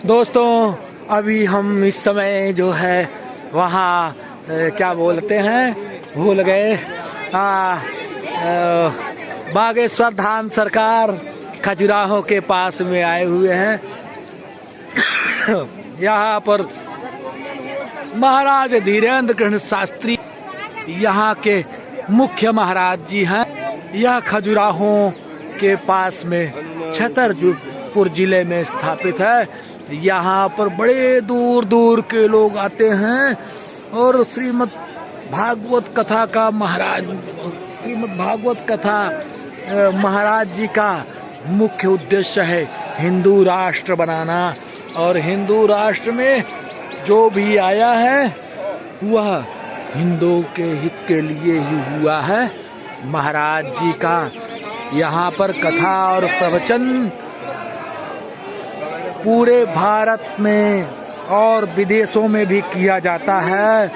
दोस्तों अभी हम इस समय जो है वहाँ क्या बोलते हैं भूल गए, बागेश्वर धाम सरकार खजुराहो के पास में आए हुए हैं। यहाँ पर महाराज धीरेन्द्र कृष्ण शास्त्री यहाँ के मुख्य महाराज जी हैं। यह खजुराहो के पास में छतरपुर जिले में स्थापित है। यहाँ पर बड़े दूर दूर के लोग आते हैं और श्रीमद् भागवत कथा का श्रीमद् भागवत कथा महाराज जी का मुख्य उद्देश्य है हिंदू राष्ट्र बनाना, और हिंदू राष्ट्र में जो भी आया है वह हिंदुओं के हित के लिए ही हुआ है। महाराज जी का यहाँ पर कथा और प्रवचन पूरे भारत में और विदेशों में भी किया जाता है।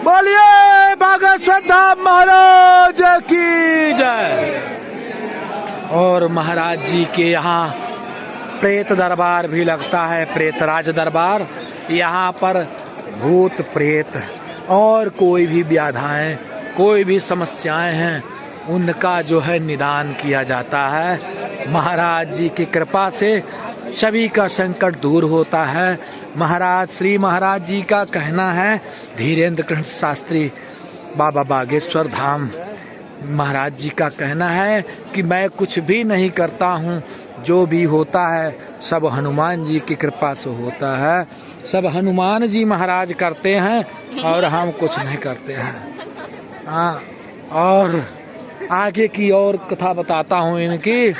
बोलिए बागेश्वर धाम महाराज की जय। और महाराज जी के यहाँ प्रेत दरबार भी लगता है, प्रेतराज दरबार। यहाँ पर भूत प्रेत और कोई भी व्याधाएं, कोई भी समस्याएं हैं, उनका जो है निदान किया जाता है। महाराज जी की कृपा से सभी का संकट दूर होता है। श्री महाराज जी का कहना है, धीरेन्द्र कृष्ण शास्त्री बाबा बागेश्वर धाम महाराज जी का कहना है कि मैं कुछ भी नहीं करता हूँ, जो भी होता है सब हनुमान जी की कृपा से होता है। सब हनुमान जी महाराज करते हैं और हम कुछ नहीं करते हैं। और आगे की और कथा बताता हूँ इनकी।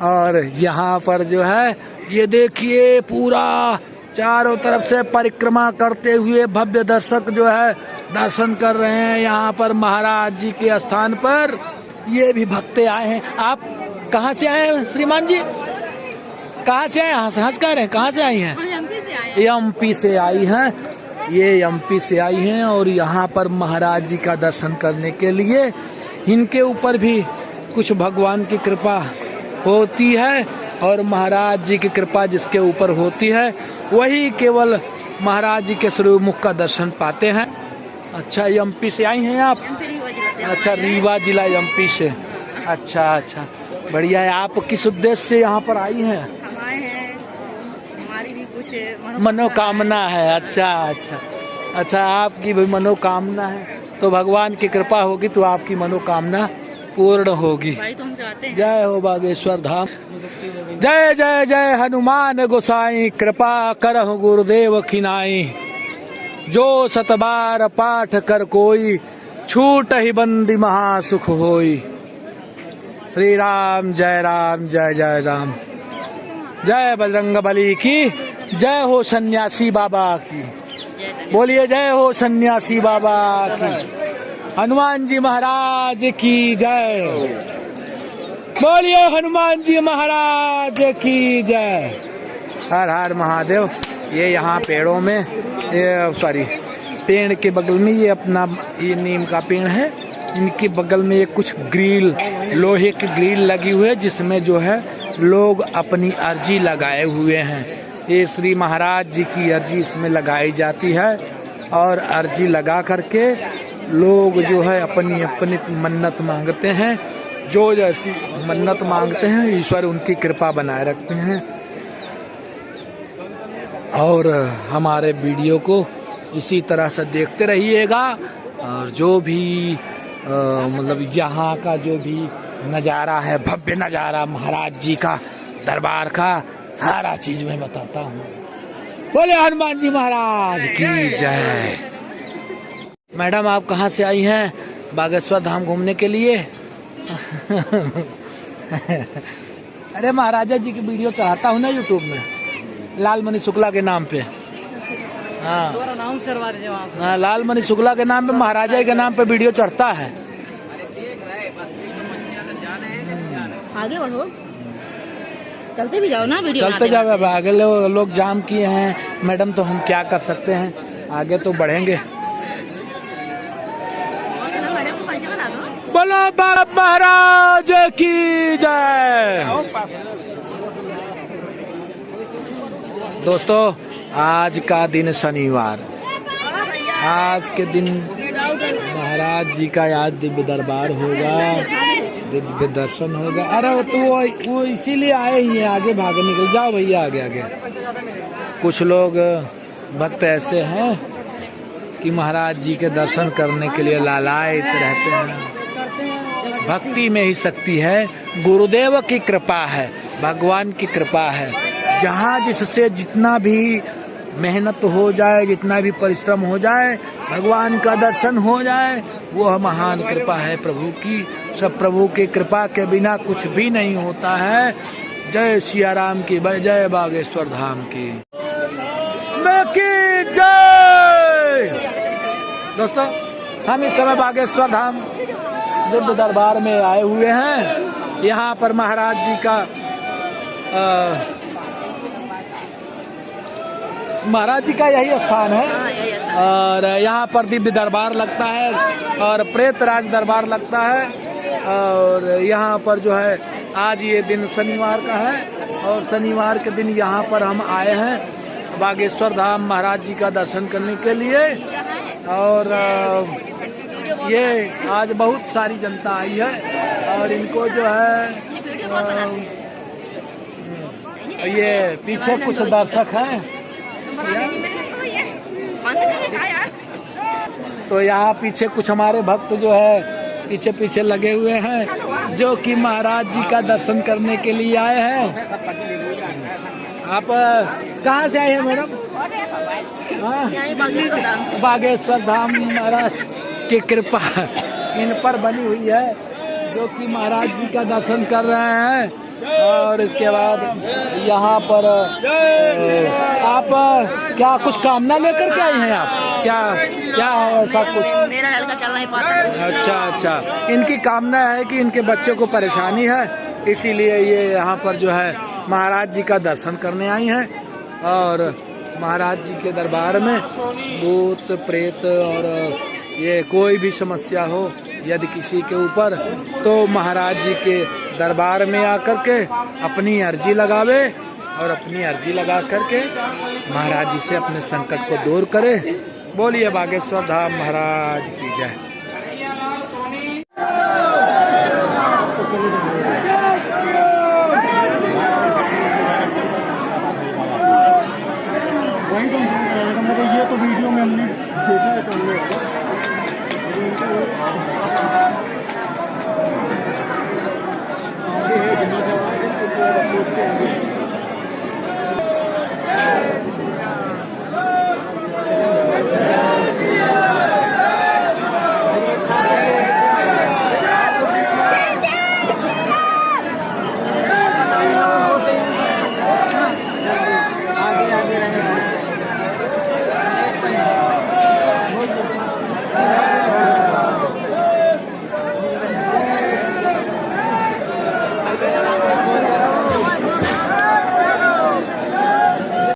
और यहाँ पर जो है ये देखिए पूरा चारों तरफ से परिक्रमा करते हुए भव्य दर्शक जो है दर्शन कर रहे हैं। यहाँ पर महाराज जी के स्थान पर ये भी भक्ते आए हैं। आप कहाँ से आए हैं श्रीमान जी? कहाँ से आए? हंस कर रहे हैं, कहाँ से आई हैं? एमपी से आई हैं। ये एमपी से आई हैं और यहाँ पर महाराज जी का दर्शन करने के लिए इनके ऊपर भी कुछ भगवान की कृपा होती है। और महाराज जी की कृपा जिसके ऊपर होती है वही केवल महाराज जी के स्वरूप का दर्शन पाते हैं। अच्छा, एमपी से आई हैं आप? अच्छा, रीवा जिला एमपी से। अच्छा, बढ़िया है। आप किस उद्देश्य से यहाँ पर आई हैं? हमारी भी कुछ मनोकामना है। अच्छा, आपकी भी मनोकामना है तो भगवान की कृपा होगी तो आपकी मनोकामना पूर्ण होगी। जय हो बागेश्वर धाम। जय जय जय हनुमान गोसाई, कृपा करहु गुरुदेव खिनाई। जो सतबार पाठ कर कोई, छूट ही बंदी महासुख होई। श्री राम जय जय राम। जय बजरंग बली की जय हो, सन्यासी बाबा की बोलिए जय हो, सन्यासी बाबा की। हनुमान जी महाराज की जय। बोलिए हनुमान जी महाराज की जय। हर हर महादेव। ये यहाँ पेड़ों में पेड़ के बगल में ये नीम का पेड़ है। इनके बगल में ये कुछ ग्रिल, लोहे की ग्रिल लगी हुई है जिसमें जो है लोग अपनी अर्जी लगाए हुए हैं। ये श्री महाराज जी की अर्जी इसमें लगाई जाती है और अर्जी लगा करके लोग जो है अपनी अपनी मन्नत मांगते हैं। जो जैसी मन्नत मांगते हैं ईश्वर उनकी कृपा बनाए रखते हैं। और हमारे वीडियो को इसी तरह से देखते रहिएगा। और जो भी मतलब यहाँ का जो भी नज़ारा है, भव्य नज़ारा महाराज जी का दरबार का, सारा चीज मैं बताता हूँ। बोले हनुमान जी महाराज की जय। मैडम आप कहाँ से आई हैं बागेश्वर धाम घूमने के लिए? अरे महाराजा जी की वीडियो चढ़ाता हूँ ना यूट्यूब में, लालमणि शुक्ला के नाम पे। हाँ, अनाउंस करवा दीजिए वहाँ से। हाँ, लालमणि शुक्ला के नाम पे, महाराजा के नाम पे वीडियो चढ़ता है। आगे बढ़ो, चलते भी जाओ ना, वीडियो चलते जाओ। अब आगे लोग जाम किए हैं मैडम, तो हम क्या कर सकते हैं, आगे तो बढ़ेंगे। बोलो बाबा महाराज की जय। दोस्तों आज का दिन शनिवार, आज के दिन महाराज जी का आज दिव्य दरबार होगा, दिव्य दर्शन होगा। अरे वो इसीलिए आए ही हैं, आगे भागे निकल जाओ भैया आगे आगे। कुछ लोग भक्त ऐसे हैं कि महाराज जी के दर्शन करने के लिए लालायित रहते हैं। भक्ति में ही शक्ति है, गुरुदेव की कृपा है, भगवान की कृपा है। जहाँ जिससे जितना भी मेहनत हो जाए, जितना भी परिश्रम हो जाए, भगवान का दर्शन हो जाए, वो महान कृपा है प्रभु की। सब प्रभु की कृपा के बिना कुछ भी नहीं होता है। जय सिया राम की, जय बागेश्वर धाम की जय। दोस्तों हम इस समय बागेश्वर धाम दिव्य दरबार में आए हुए हैं। यहाँ पर महाराज जी का महाराज जी का यही स्थान है और यहाँ पर दिव्य दरबार लगता है और प्रेत राज दरबार लगता है। और यहाँ पर जो है आज ये दिन शनिवार का है और शनिवार के दिन यहाँ पर हम आए हैं बागेश्वर धाम महाराज जी का दर्शन करने के लिए। और ये आज बहुत सारी जनता आई है और इनको जो है ये पीछे कुछ दर्शक हैं, तो यहाँ पीछे कुछ हमारे भक्त जो है पीछे पीछे लगे हुए हैं जो कि महाराज जी का दर्शन करने के लिए आए हैं। आप कहाँ से आए हैं मैडम? बागेश्वर धाम महाराज की कृपा इन पर बनी हुई है जो कि महाराज जी का दर्शन कर रहे हैं। और इसके बाद यहाँ पर आप क्या कुछ कामना लेकर के आए हैं? आप क्या क्या है ऐसा कुछ? मेरा लड़का चल नहीं पाता। अच्छा, इनकी कामना है कि इनके बच्चे को परेशानी है, इसीलिए ये यहाँ पर जो है महाराज जी का दर्शन करने आई हैं। और महाराज जी के दरबार में भूत प्रेत और ये कोई भी समस्या हो यदि किसी के ऊपर, तो महाराज जी के दरबार में आकर के अपनी अर्जी लगावे और अपनी अर्जी लगा करके महाराज जी से अपने संकट को दूर करे। बोलिए बागेश्वर धाम महाराज की जय। ये तो वीडियो में हमने देखा है।